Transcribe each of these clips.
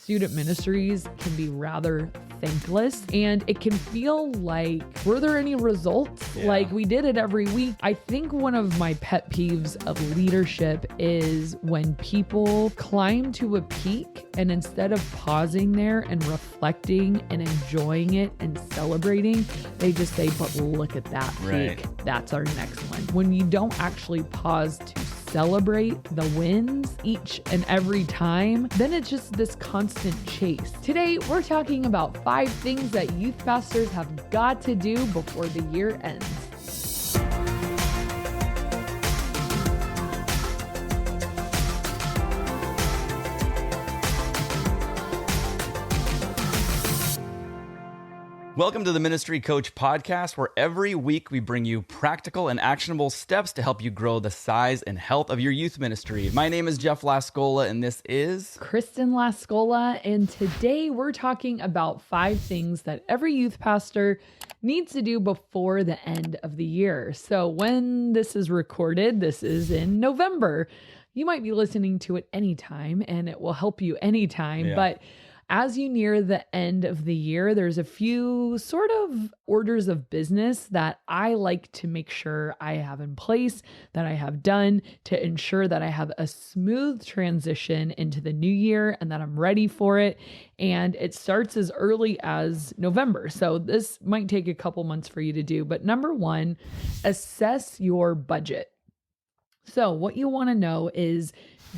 student ministries can be rather thankless, and it can feel like, were there any results? Yeah. Like we did it every week. I think one of my pet peeves of leadership is when people climb to a peak and instead of pausing there and reflecting and enjoying it and celebrating, they just say, but look at that peak. Right. That's our next one. When you don't actually pause to celebrate the wins each and every time, then it's just this constant chase. Today, we're talking about 5 things that youth pastors have got to do before the year ends. Welcome to the Ministry Coach Podcast, where every week we bring you practical and actionable steps to help you grow the size and health of your youth ministry. My name is Jeff Lascola, and this is Kristen Lascola, and today we're talking about 5 things that every youth pastor needs to do before the end of the year. So when this is recorded, this is in November. You might be listening to it anytime, and it will help you anytime, but as you near the end of the year, there's a few sort of orders of business that I like to make sure I have in place, that I have done to ensure that I have a smooth transition into the new year and that I'm ready for it. And it starts as early as November. So this might take a couple months for you to do. But number 1, assess your budget. So what you want to know is,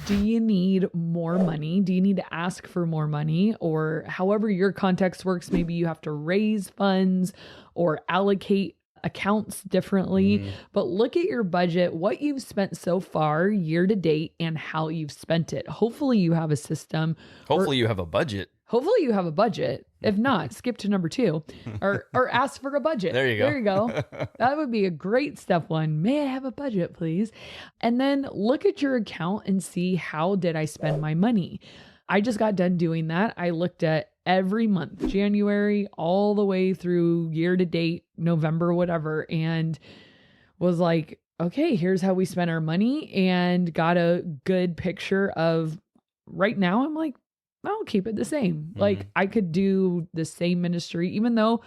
do you need more money? Do you need to ask for more money? Or however your context works, maybe you have to raise funds or allocate accounts differently. But look at your budget, what you've spent so far year to date, and how you've spent it. Hopefully you have a system. hopefully you have a budget. Hopefully you have a budget. If not, skip to number 2 or ask for a budget. There you go. There you go. That would be a great step 1. May I have a budget, please? And then look at your account and see, how did I spend my money? I just got done doing that. I looked at every month, January all the way through year to date, November, whatever, and was like, okay, here's how we spent our money, and got a good picture of right now. I'm like, I'll keep it the same. Like I could do the same ministry, even though,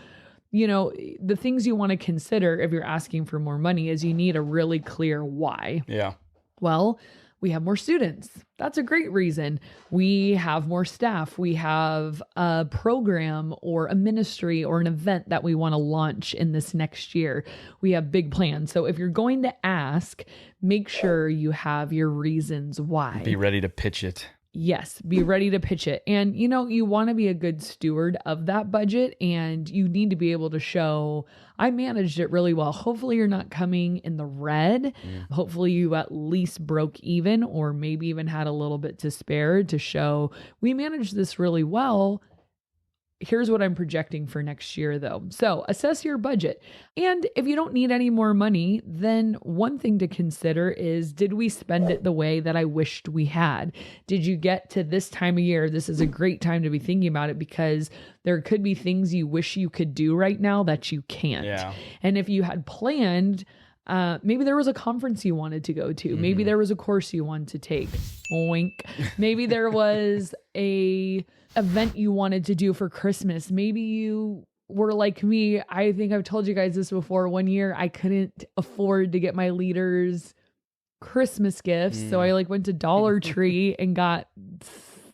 you know, the things you want to consider if you're asking for more money is you need a really clear why. Yeah. Well, we have more students. That's a great reason. We have more staff. We have a program or a ministry or an event that we want to launch in this next year. We have big plans. So if you're going to ask, make sure you have your reasons why. Be ready to pitch it. Yes, be ready to pitch it. And, you know, you want to be a good steward of that budget, and you need to be able to show, I managed it really well. Hopefully you're not coming in the red. Hopefully you at least broke even, or maybe even had a little bit to spare to show we managed this really well. Here's what I'm projecting for next year, though. So assess your budget. And if you don't need any more money, then one thing to consider is, did we spend it the way that I wished we had? Did you get to this time of year? This is a great time to be thinking about it, because there could be things you wish you could do right now that you can't. Yeah. And if you had planned, maybe there was a conference you wanted to go to. Maybe there was a course you wanted to take. Wink. Maybe there was a event you wanted to do for Christmas. Maybe you were like me. I think I've told you guys this before. One year I couldn't afford to get my leaders Christmas gifts. So I went to Dollar Tree and got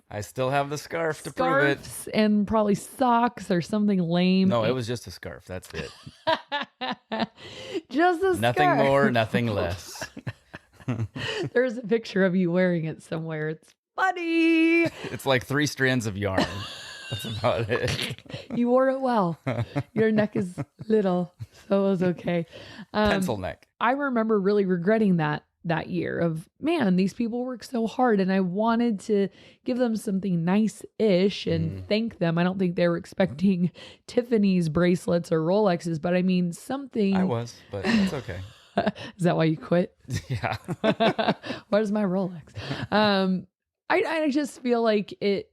I still have the scarf to prove it. scarves and probably socks or something lame. No, it was just a scarf. That's it. Just a Nothing scarf. more, nothing less. There's a picture of you wearing it somewhere. It's funny. It's like 3 strands of yarn. That's about it. You wore it well. Your neck is little, so it was okay. Pencil neck. I remember really regretting that year of, man, these people work so hard, and I wanted to give them something nice-ish and thank them. I don't think they were expecting Tiffany's bracelets or Rolexes, but I mean something. I was, but it's okay. Is that why you quit? Yeah. Where's my Rolex? I just feel like it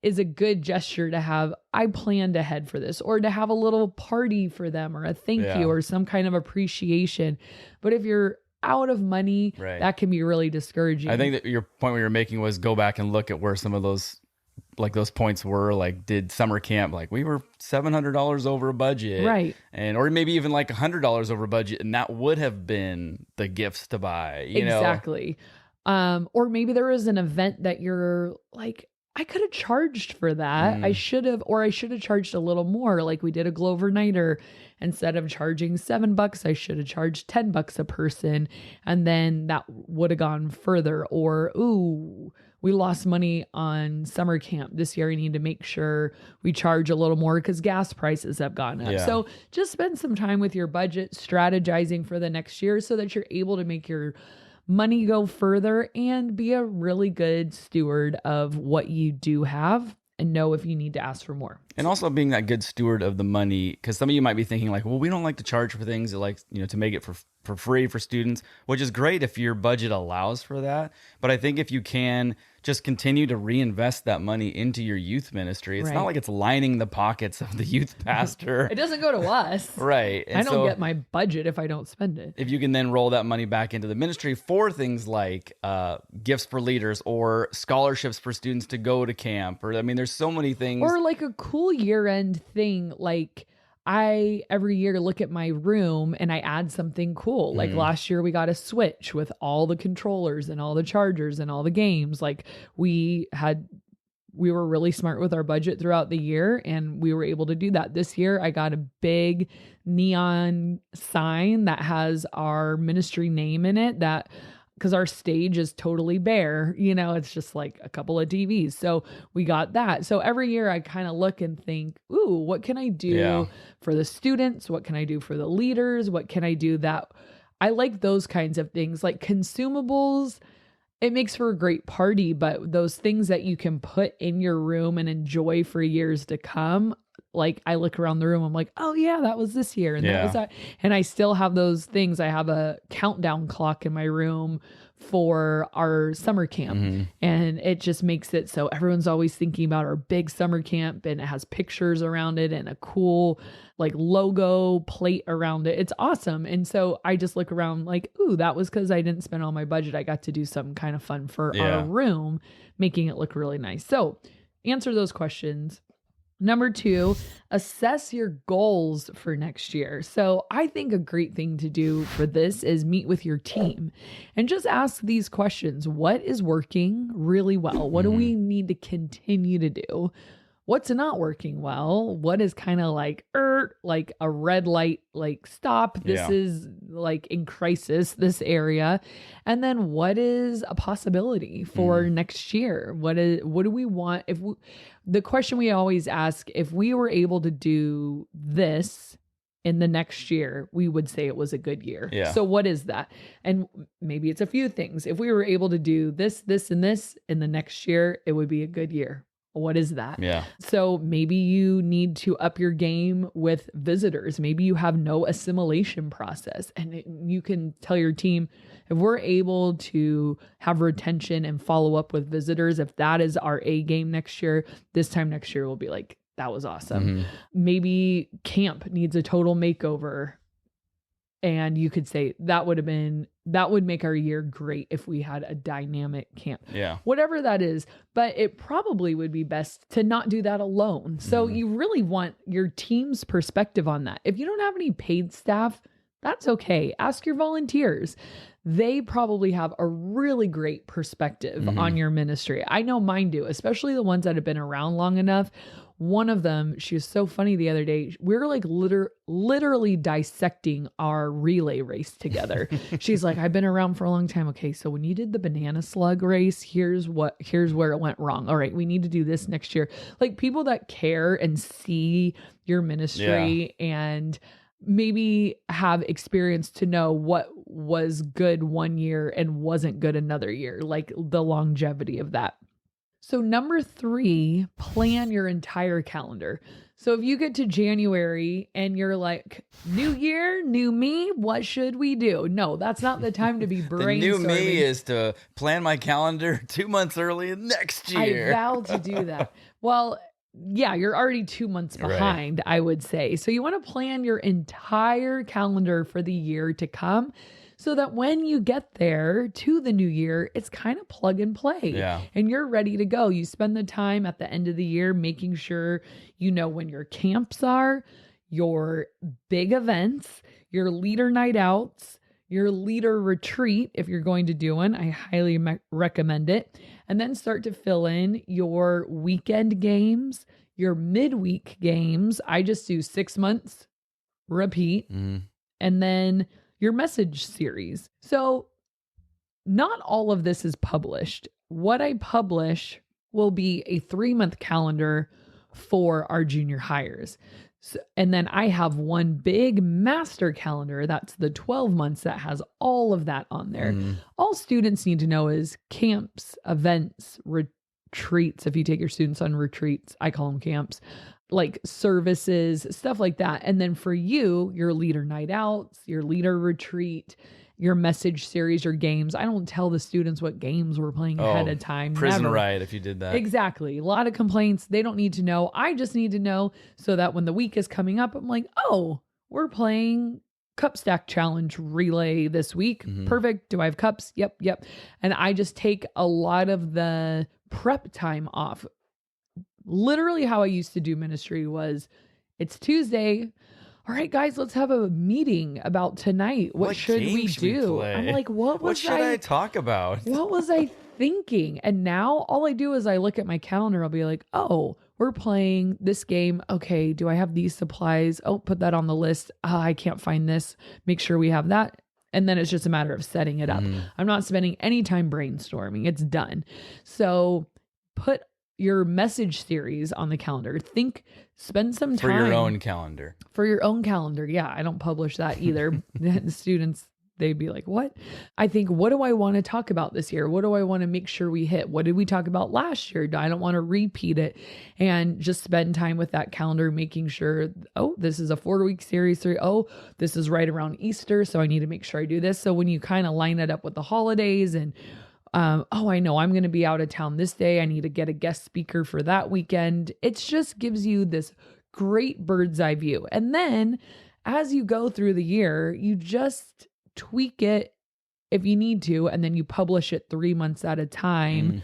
is a good gesture to have, I planned ahead for this, or to have a little party for them, or a thank you, or some kind of appreciation. But if you're out of money, Right. that can be really discouraging. I think that your point we were making was go back and look at where some of those like those points were, like did summer camp, like we were $700 over budget, Right. and or maybe even like $100 over budget, and that would have been the gifts to buy, you know. Exactly. Or maybe there was an event that you're like, I could have charged for that. I should have charged a little more. Like we did a Glover Nighter. Instead of charging $7, I should have charged $10 a person. And then that would have gone further. Or, ooh, we lost money on summer camp this year. I need to make sure we charge a little more because gas prices have gone up. Yeah. So just spend some time with your budget, strategizing for the next year so that you're able to make your money go further and be a really good steward of what you do have and know if you need to ask for more. And also being that good steward of the money, because some of you might be thinking like, well, we don't like to charge for things, like, you know, to make it for free for students, which is great if your budget allows for that. But I think if you can just continue to reinvest that money into your youth ministry, it's not like it's lining the pockets of the youth pastor. It doesn't go to us. Right. And I don't get my budget if I don't spend it. If you can then roll that money back into the ministry for things like gifts for leaders or scholarships for students to go to camp, or I mean, there's so many things. Or like a cool year-end thing, like I every year look at my room and I add something cool. Like last year we got a Switch with all the controllers and all the chargers and all the games. Like we were really smart with our budget throughout the year and we were able to do that. This year I got a big neon sign that has our ministry name in it, that because our stage is totally bare, you know, it's just like a couple of TVs. So we got that. So every year I kind of look and think, ooh, what can I do for the students? What can I do for the leaders? What can I do that I like those kinds of things, like consumables. It makes for a great party, but those things that you can put in your room and enjoy for years to come. Like I look around the room, I'm like, oh yeah, that was this year. And that was that. And I still have those things. I have a countdown clock in my room for our summer camp. And it just makes it so everyone's always thinking about our big summer camp, and it has pictures around it and a cool like logo plate around it. It's awesome. And so I just look around like, ooh, that was because I didn't spend all my budget. I got to do something kind of fun for our room, making it look really nice. So answer those questions. Number 2, assess your goals for next year. So I think a great thing to do for this is meet with your team and just ask these questions. What is working really well? What do we need to continue to do? What's not working well? What is kind of like a red light, like stop. This is like in crisis, this area. And then what is a possibility for next year? What do we want? The question we always ask, if we were able to do this in the next year, we would say it was a good year. Yeah. So what is that? And maybe it's a few things. If we were able to do this, this, and this in the next year, it would be a good year. What is that? Yeah. So maybe you need to up your game with visitors. Maybe you have no assimilation process, and you can tell your team, if we're able to have retention and follow up with visitors, if that is our A game next year, this time next year we'll be like, that was awesome. Maybe camp needs a total makeover. And you could say that would make our year great if we had a dynamic camp. Yeah. Whatever that is. But it probably would be best to not do that alone. So you really want your team's perspective on that. If you don't have any paid staff, that's okay. Ask your volunteers. They probably have a really great perspective on your ministry. I know mine do, especially the ones that have been around long enough. One of them, she was so funny the other day. We were like literally dissecting our relay race together. She's like, I've been around for a long time. Okay, so when you did the banana slug race, here's where it went wrong. All right, we need to do this next year. Like people that care and see your ministry and maybe have experience to know what was good one year and wasn't good another year, like the longevity of that. So number 3, plan your entire calendar. So if you get to January and you're like, new year, new me, what should we do? No, that's not the time to be brainstorming. The new me is to plan my calendar 2 months early next year. I vow to do that. Well, yeah, you're already 2 months behind, I would say. So you want to plan your entire calendar for the year to come so that when you get there to the new year, it's kind of plug and play. Yeah. And you're ready to go. You spend the time at the end of the year making sure you know when your camps are, your big events, your leader night outs, your leader retreat, if you're going to do one. I highly recommend it. And then start to fill in your weekend games, your midweek games. I just do 6 months, repeat, and then your message series. So not all of this is published. What I publish will be a 3-month calendar for our junior hires. So, and then I have one big master calendar. That's the 12 months that has all of that on there. All students need to know is camps, events, retreats. If you take your students on retreats, I call them camps, like services, stuff like that. And then for you, your leader night outs, your leader retreat, your message series, your games. I don't tell the students what games we're playing ahead of time. Prison Never. riot if you did that. Exactly. A lot of complaints. They don't need to know. I just need to know so that when the week is coming up, I'm like, oh, we're playing cup stack challenge relay this week. Perfect. Do I have cups? Yep. And I just take a lot of the prep time off. Literally how I used to do ministry was it's Tuesday. All right, guys, let's have a meeting about tonight. What should we do? I'm like, what should I talk about? What was I thinking? And now all I do is I look at my calendar. I'll be like, oh, we're playing this game. Okay, do I have these supplies? Oh, put that on the list. I can't find this. Make sure we have that. And then it's just a matter of setting it up. I'm not spending any time brainstorming. It's done. So put your message series on the calendar. Spend some time. For your own calendar. For your own calendar. Yeah, I don't publish that either. The students, they'd be like, what? I think, what do I want to talk about this year? What do I want to make sure we hit? What did we talk about last year? I don't want to repeat it. And just spend time with that calendar, making sure, oh, this is a 4-week series. Oh, this is right around Easter. So I need to make sure I do this. So when you kind of line it up with the holidays and oh, I know I'm going to be out of town this day. I need to get a guest speaker for that weekend. It just gives you this great bird's eye view. And then as you go through the year, you just tweak it if you need to, and then you publish it 3 months at a time,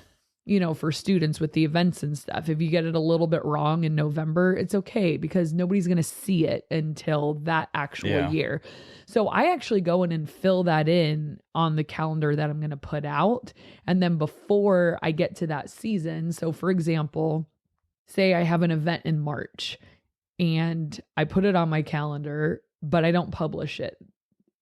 for students with the events and stuff. If you get it a little bit wrong in November, it's okay because nobody's going to see it until that actual year. So I actually go in and fill that in on the calendar that I'm going to put out. And then before I get to that season, so for example, say I have an event in March and I put it on my calendar, but I don't publish it.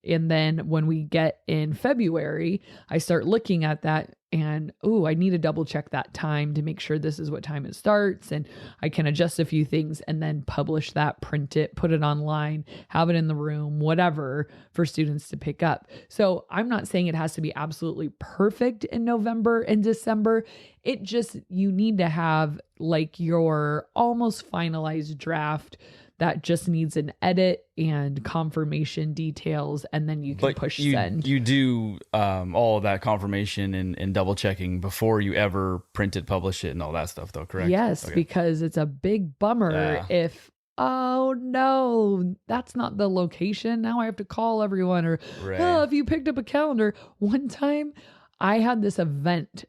And then when we get in February, I start looking at that and, oh, I need to double check that time to make sure this is what time it starts. And I can adjust a few things and then publish that, print it, put it online, have it in the room, whatever, for students to pick up. So I'm not saying it has to be absolutely perfect in November and December. It just, you need to have like your almost finalized draft that just needs an edit and confirmation details, and then you can push send. You do all of that confirmation and double checking before you ever print it, publish it, and all that stuff, though, correct? Yes, okay. Because it's a big bummer if, oh no, that's not the location. Now I have to call everyone, or oh, if you picked up a calendar. One time I had this event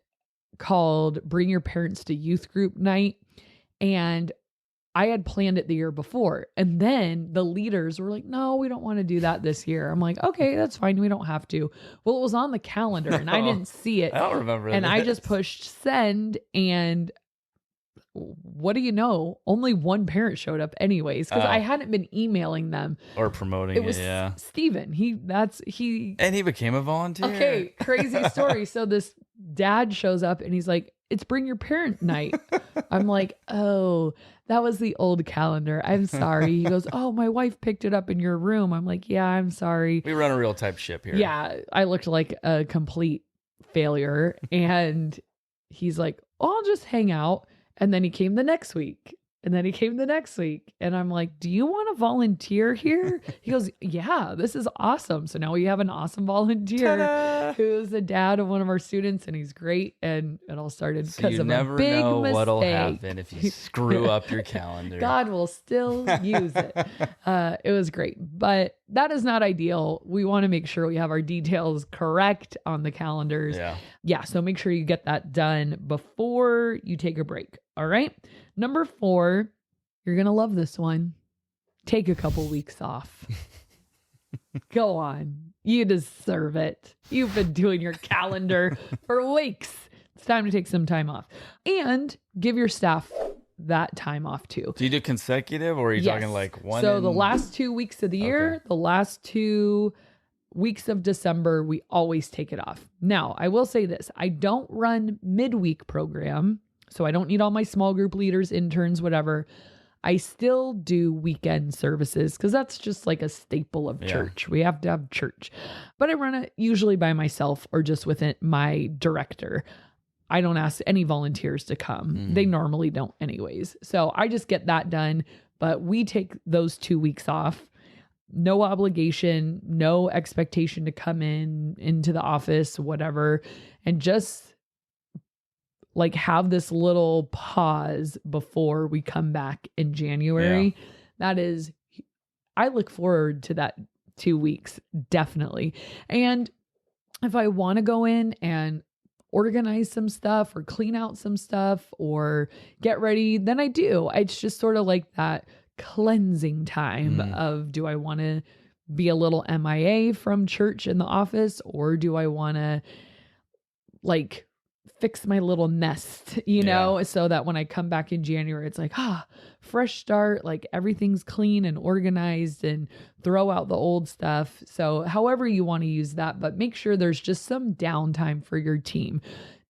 called Bring Your Parents to Youth Group Night, and I had planned it the year before. And then the leaders were like, no, we don't want to do that this year. I'm like, okay, that's fine. We don't have to. Well, it was on the calendar and I didn't see it. I don't remember And this. I just pushed send, and what do you know? Only one parent showed up anyways, because I hadn't been emailing them. Or promoting it, yeah. Steven. And he became a volunteer. Okay, crazy story. So this dad shows up and he's like, it's Bring Your Parent Night. I'm like, oh, that was the old calendar. I'm sorry. He goes, oh, my wife picked it up in your room. I'm like, yeah, I'm sorry. We run a real type ship here. Yeah, I looked like a complete failure. And he's like, oh, I'll just hang out. And then he came the next week. And then he came the next week and I'm like, do you want to volunteer here? He goes, yeah, this is awesome. So now we have an awesome volunteer Ta-da! who's the dad of one of our students and he's great. And it all started So because you of never a big know mistake. what'll happen if you screw up your calendar. God will still use it. It was great, but that is not ideal. We want to make sure we have our details correct on the calendars. Yeah. So make sure you get that done before you take a break. All right. Number 4, you're going to love this one. Take a couple weeks off. Go on. You deserve it. You've been doing your calendar for weeks. It's time to take some time off and give your staff that time off too. Do you do consecutive or are you talking like one? So the last 2 weeks of the year, the last 2 weeks of December, we always take it off. Now, I will say this. I don't run midweek program. So I don't need all my small group leaders, interns, whatever. I still do weekend services because that's just like a staple of church. We have to have church. But I run it usually by myself or just with my director. I don't ask any volunteers to come. They normally don't anyways. So I just get that done. But we take those 2 weeks off. No obligation, no expectation to come into the office, whatever. And just like have this little pause before we come back in January. That is, I look forward to that 2 weeks, definitely. And if I want to go in and organize some stuff or clean out some stuff or get ready, then I do. It's just sort of like that cleansing time of, do I want to be a little MIA from church in the office, or do I want to like fix my little nest, so that when I come back in January, it's like, fresh start, like everything's clean and organized, and throw out the old stuff. So however you want to use that, but make sure there's just some downtime for your team.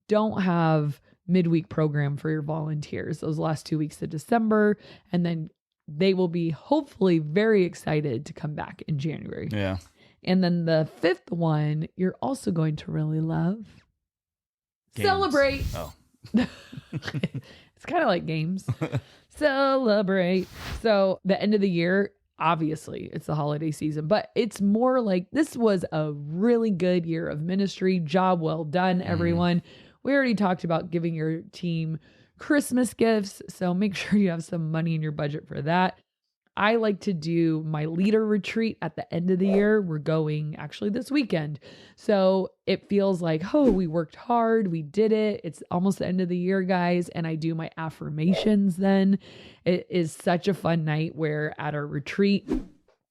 Don't have midweek program for your volunteers those last 2 weeks of December, and then they will be hopefully very excited to come back in January. Yeah. And then the 5th one, you're also going to really love. Games. Celebrate. Oh. It's kind of like games. Celebrate. So the end of the year, obviously it's the holiday season, but it's more like this was a really good year of ministry. Job well done, everyone. We already talked about giving your team Christmas gifts. So make sure you have some money in your budget for that. I like to do my leader retreat at the end of the year. We're going actually this weekend. So it feels like, we worked hard. We did it. It's almost the end of the year, guys. And I do my affirmations then. It is such a fun night where at our retreat,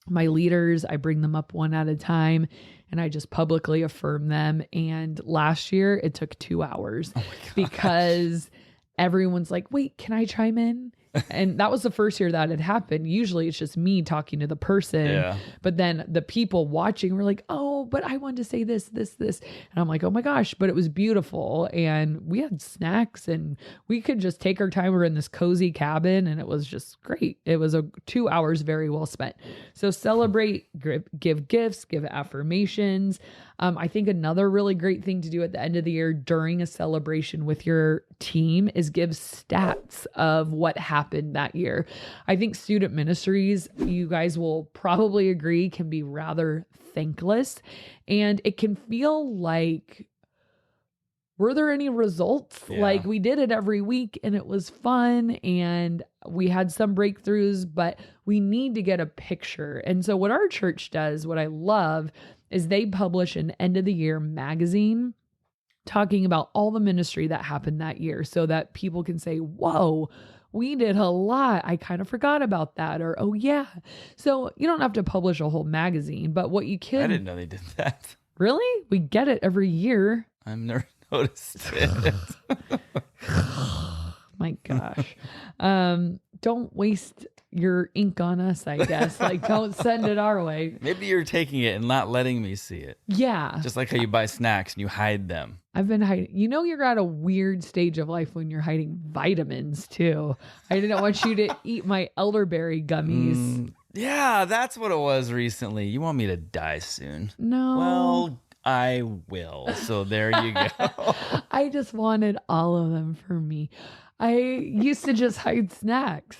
my leaders, I bring them up one at a time and I just publicly affirm them. And last year it took 2 hours because everyone's like, wait, can I chime in? And that was the first year that had happened. Usually it's just me talking to the person. Yeah. But then the people watching were like, oh, but I wanted to say this. And I'm like, oh my gosh, but it was beautiful. And we had snacks and we could just take our time. We're in this cozy cabin and it was just great. It was 2 hours very well spent. So celebrate, give gifts, give affirmations. I think another really great thing to do at the end of the year during a celebration with your team is give stats of what happened that year. I think student ministries, you guys will probably agree, can be rather thankless, and it can feel like, were there any results? Yeah. Like we did it every week and it was fun and we had some breakthroughs, but we need to get a picture. And so what our church does, what I love, is they publish an end of the year magazine talking about all the ministry that happened that year so that people can say, whoa, we did a lot. I kind of forgot about that. Or, oh yeah. So you don't have to publish a whole magazine, but what you can. I didn't know they did that. Really? We get it every year. I've never noticed it. My gosh. Don't waste your ink on us, I guess. Like, don't send it our way. Maybe you're taking it and not letting me see it. Yeah. Just like how you buy snacks and you hide them. I've been hiding. You're at a weird stage of life when you're hiding vitamins too. I didn't want you to eat my elderberry gummies. Yeah, that's what it was recently. You want me to die soon? No. Well, I will. So there you go. I just wanted all of them for me. I used to just hide snacks.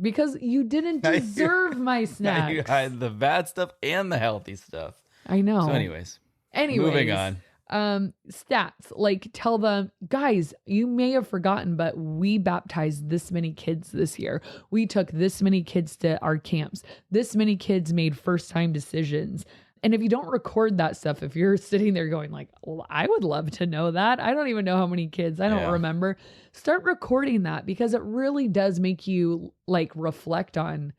because you didn't Now deserve my Now you snacks. had the bad stuff and the healthy stuff. I know. So anyways, Anyways, moving on. Stats, like tell them, guys, you may have forgotten, but we baptized this many kids this year. We took this many kids to our camps. This many kids made first time decisions. And if you don't record that stuff, if you're sitting there going like, well, I would love to know that. I don't even know how many kids. I don't Yeah. remember. Start recording that, because it really does make you like reflect on,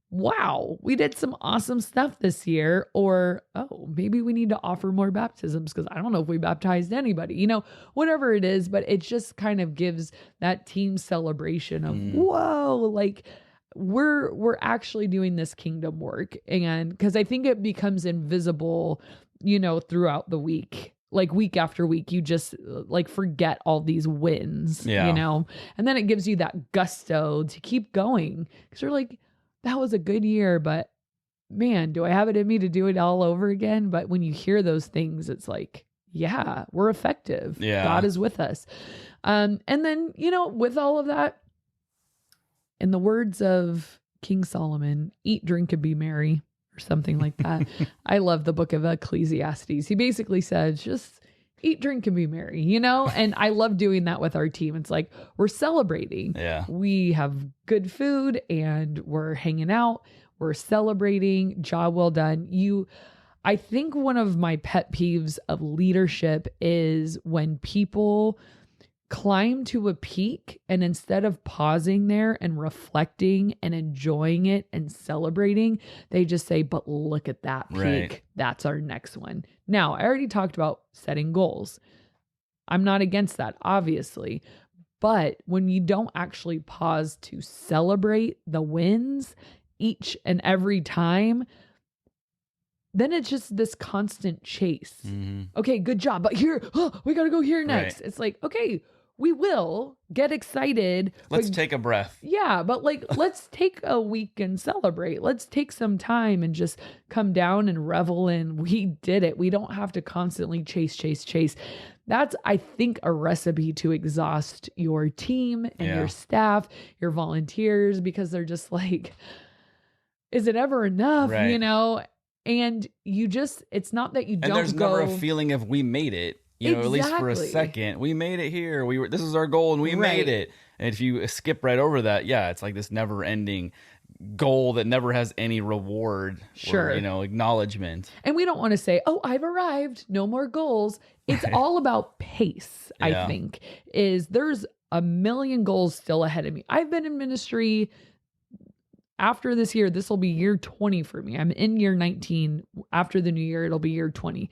wow, we did some awesome stuff this year. Or, oh, maybe we need to offer more baptisms because I don't know if we baptized anybody, whatever it is. But it just kind of gives that team celebration of, whoa, like we're actually doing this kingdom work. And because I think it becomes invisible, throughout the week. Like week after week, you just like forget all these wins, and then it gives you that gusto to keep going, because you're like, that was a good year, but man, do I have it in me to do it all over again? But when you hear those things, it's like, yeah, we're effective. Yeah. God is with us. And then, with all of that, in the words of King Solomon, eat, drink, and be merry, or something like that. I love the book of Ecclesiastes. He basically says, just eat, drink, and be merry, And I love doing that with our team. It's like, we're celebrating. Yeah. We have good food and we're hanging out. We're celebrating. Job well done. I think one of my pet peeves of leadership is when people climb to a peak and instead of pausing there and reflecting and enjoying it and celebrating, they just say, but look at that peak. Right. That's our next one. Now, I already talked about setting goals. I'm not against that, obviously. But when you don't actually pause to celebrate the wins each and every time, then it's just this constant chase. Mm-hmm. Okay, good job. But here, we got to go here next. Right. It's like, okay, we will get excited. Let's but, take a breath. Yeah, but like, let's take a week and celebrate. Let's take some time and just come down and revel in, we did it. We don't have to constantly chase. That's, I think, a recipe to exhaust your team and your staff, your volunteers, because they're just like, is it ever enough? Right. And you just, it's not that you And don't there's go. never a feeling of we made it. At least for a Exactly. second, we made it here. This is our goal and we Right. made it. And if you skip right over that, it's like this never ending goal that never has any reward Sure. or, acknowledgement. And we don't want to say, oh, I've arrived, no more goals. It's all about pace, I Yeah. think, there's a million goals still ahead of me. I've been in ministry after this year. This will be year 20 for me. I'm in year 19. After the new year, it'll be year 20.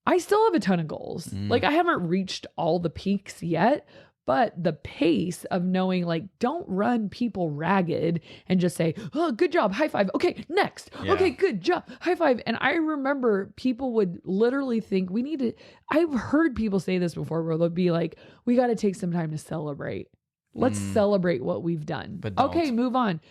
I still have a ton of goals. Like I haven't reached all the peaks yet, but the pace of knowing, like, don't run people ragged and just say, oh, good job, high five. Okay, next. Yeah. Okay, good job, high five. And I remember people would literally think I've heard people say this before where they'll be like, we got to take some time to celebrate. Let's celebrate what we've done. But don't. Okay, move on.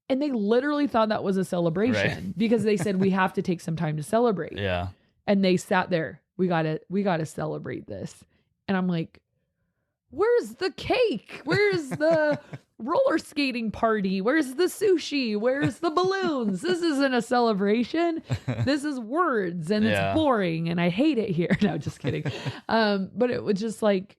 And they literally thought that was a celebration because they said, we have to take some time to celebrate. Yeah. And they sat there. We gotta celebrate this. And I'm like, where's the cake? Where's the roller skating party? Where's the sushi? Where's the balloons? This isn't a celebration. This is words and Yeah. it's boring and I hate it here. No, just kidding. But it was just like,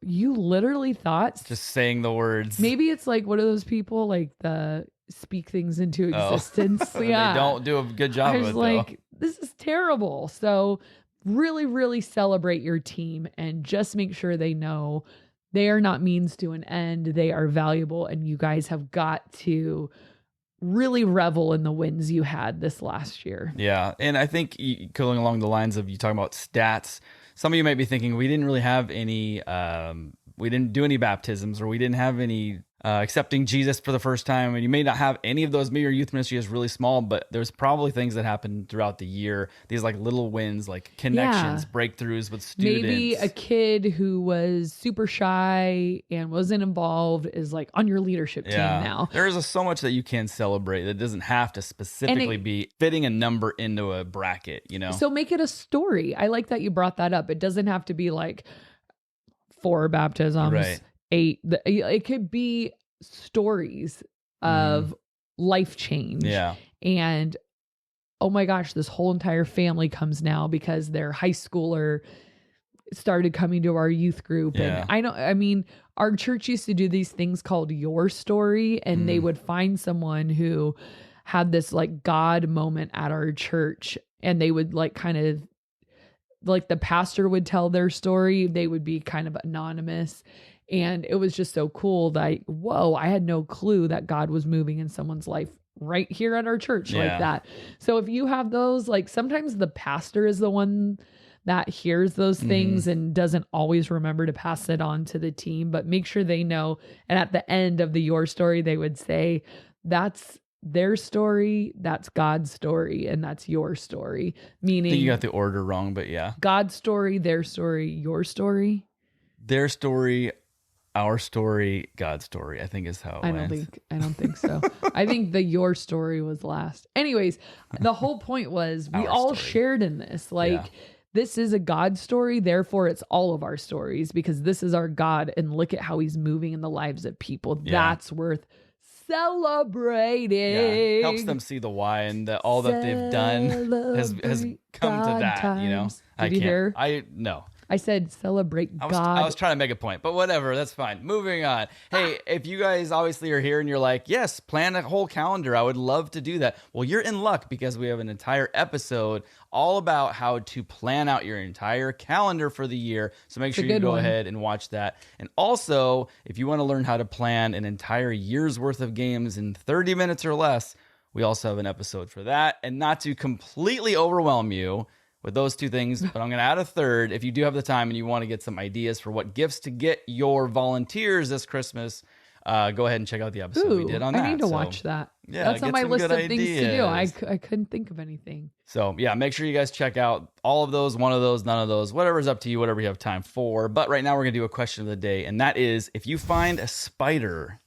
you literally thought Just saying the words. maybe it's like one of those people like the speak things into Oh. existence. Yeah. They don't do a good job I of was it, like, this is terrible. So really, really celebrate your team and just make sure they know they are not means to an end. They are valuable, and you guys have got to really revel in the wins you had this last year. Yeah. And I think going along the lines of you talking about stats, some of you might be thinking we didn't really have any, we didn't do any baptisms, or we didn't have any accepting Jesus for the first time. And you may not have any of those. Maybe your youth ministry is really small, but there's probably things that happen throughout the year. These like little wins, like connections, breakthroughs with students. Maybe a kid who was super shy and wasn't involved is like on your leadership team now. There is so much that you can celebrate that doesn't have to specifically be fitting a number into a bracket, So make it a story. I like that you brought that up. It doesn't have to be like 4 baptisms, Right. 8. It could be stories of life change. Yeah. And oh my gosh, this whole entire family comes now because their high schooler started coming to our youth group. Yeah. And I mean, our church used to do these things called Your Story, and they would find someone who had this like God moment at our church, and they would like kind of like the pastor would tell their story. They would be kind of anonymous. And it was just so cool that, whoa, I had no clue that God was moving in someone's life right here at our church like that. So if you have those, like sometimes the pastor is the one that hears those things and doesn't always remember to pass it on to the team, but make sure they know. And at the end of the Your Story, they would say, that's their story, that's God's story, and that's your story. Meaning, I think you got the order wrong, but yeah. God's story, their story, your story. Their story, our story, God's story, I think is how it I went. don't think so. I think the Your Story was last. Anyways, the whole point was we Our all story. shared in this. Like, this is a God story, therefore it's all of our stories because this is our God, and look at how he's moving in the lives of people. Yeah. That's worth celebrating. Yeah, helps them see the why, and that all that they've done has come to that. You know, Did you hear? No. I said celebrate God. I was trying to make a point, but whatever, that's fine. Moving on. Hey, if you guys obviously are here and you're like, yes, plan a whole calendar, I would love to do that. Well, you're in luck because we have an entire episode all about how to plan out your entire calendar for the year. So make sure you go ahead and watch that. And also, if you want to learn how to plan an entire year's worth of games in 30 minutes or less, we also have an episode for that. And not to completely overwhelm you with those two things, but I'm going to add a third. If you do have the time and you want to get some ideas for what gifts to get your volunteers this Christmas, go ahead and check out the episode we did on that. I need to watch that. Yeah, that's on my list of ideas. things to do. I couldn't think of anything. So yeah, make sure you guys check out all of those, one of those, none of those, whatever's up to you, whatever you have time for. But right now we're going to do a question of the day, and that is, if you find a spider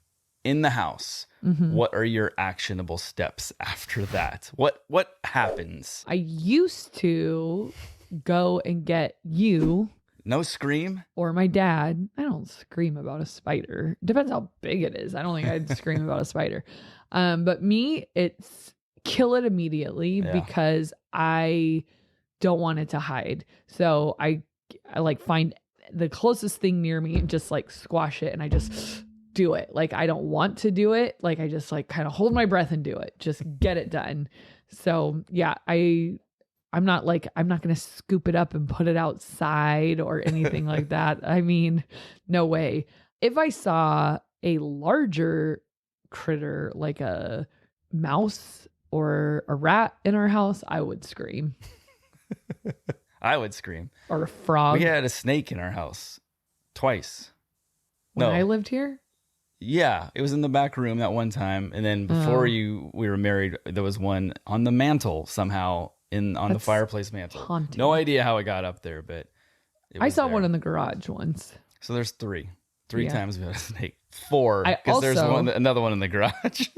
in the house, what are your actionable steps after that? What happens? I used to go and get you No scream? or my dad. I don't scream about a spider. Depends how big it is. I don't think I'd scream about a spider. But me, it's kill it immediately because I don't want it to hide. So I like find the closest thing near me and just like squash it, and I just do it. Like, I don't want to do it. Like, I just like kind of hold my breath and do it. Just get it done. So yeah, I'm not going to scoop it up and put it outside or anything like that. I mean, no way. If I saw a larger critter like a mouse or a rat in our house, I would scream. I would scream. Or a frog. We had a snake in our house twice. When I lived here? Yeah, it was in the back room that one time, and then before we were married, there was one on the mantle somehow on the fireplace mantle. Haunting. No idea how it got up there, but I saw one in the garage once. So there's three times we had a snake. 4 I because there's also- another one in the garage.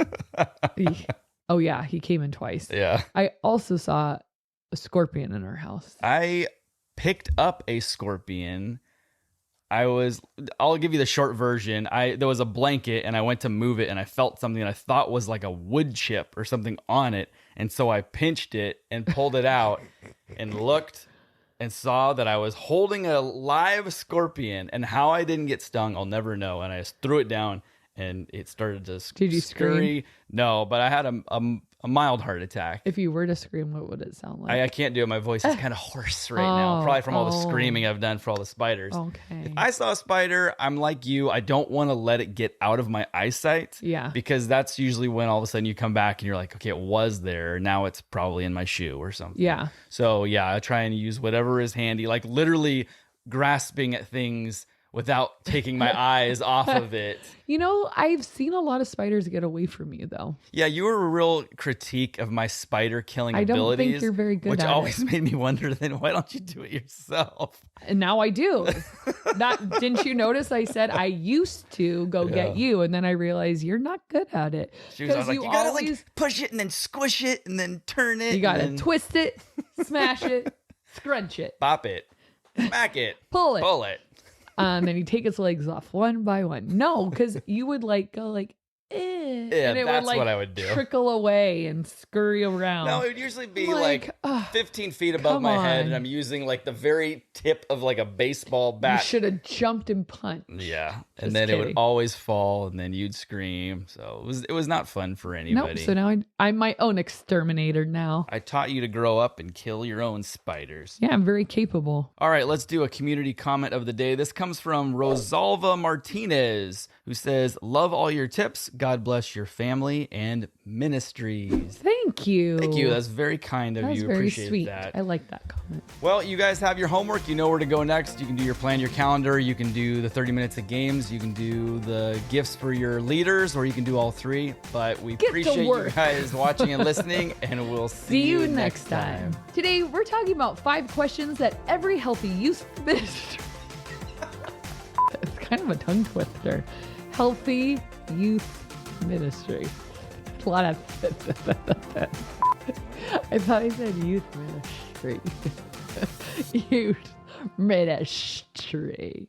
Oh yeah, he came in twice. Yeah, I also saw a scorpion in our house. I picked up a scorpion. I'll give you the short version. There was a blanket and I went to move it and I felt something that I thought was like a wood chip or something on it. And so I pinched it and pulled it out and looked and saw that I was holding a live scorpion, and how I didn't get stung, I'll never know. And I just threw it down and it started to Did you scurry. scream? No, but I had a mild heart attack. If you were to scream, what would it sound like? I can't do it. My voice is kind of hoarse right now, probably from all the screaming I've done for all the spiders. Okay. If I saw a spider, I'm like you. I don't want to let it get out of my eyesight. Yeah. Because that's usually when all of a sudden you come back and you're like, okay, it was there. Now it's probably in my shoe or something. Yeah. So yeah, I try and use whatever is handy, like literally grasping at things without taking my eyes off of it. You know, I've seen a lot of spiders get away from you, though. Yeah, you were a real critique of my spider killing I don't abilities. think you're very good which at always it. made me wonder, then why don't you do it yourself? And now I do. Didn't you notice I said I used to go get you, and then I realized you're not good at it. She was always like, you you gotta always, like push it and then squish it and then turn it. you gotta and then twist it, smash it, scrunch it, pop it, smack it, pull it. pull it. Then he'd take his legs off one by one. No, because you would like go like, Yeah, and it that's would like what I would do. trickle away and scurry around. No, it would usually be Like, like ugh, 15 feet above come my head, and on. I'm using like the very tip of like a baseball You bat. should have jumped and punched. Yeah, and Just then it would kidding. always fall, and then you'd scream. So it was not fun for anybody. Nope. So now I'm my own exterminator now. I taught you to grow up and kill your own spiders. Yeah, I'm very capable. All right, let's do a community comment of the day. This comes from Rosalva Martinez, who says, "Love all your tips. God bless your family and ministries." Thank you. Thank you. That's very kind of That was you. very Appreciate sweet. that. I like that comment. Well, you guys have your homework. You know where to go next. You can do your plan, your calendar. You can do the 30 minutes of games. You can do the gifts for your leaders, or you can do all three. But we Get to appreciate you work. guys watching and listening, and we'll See you next time. Today, we're talking about 5 questions that every healthy youth ministry. It's kind of a tongue twister. Healthy youth ministry. A lot of. I thought I said youth ministry. Youth ministry.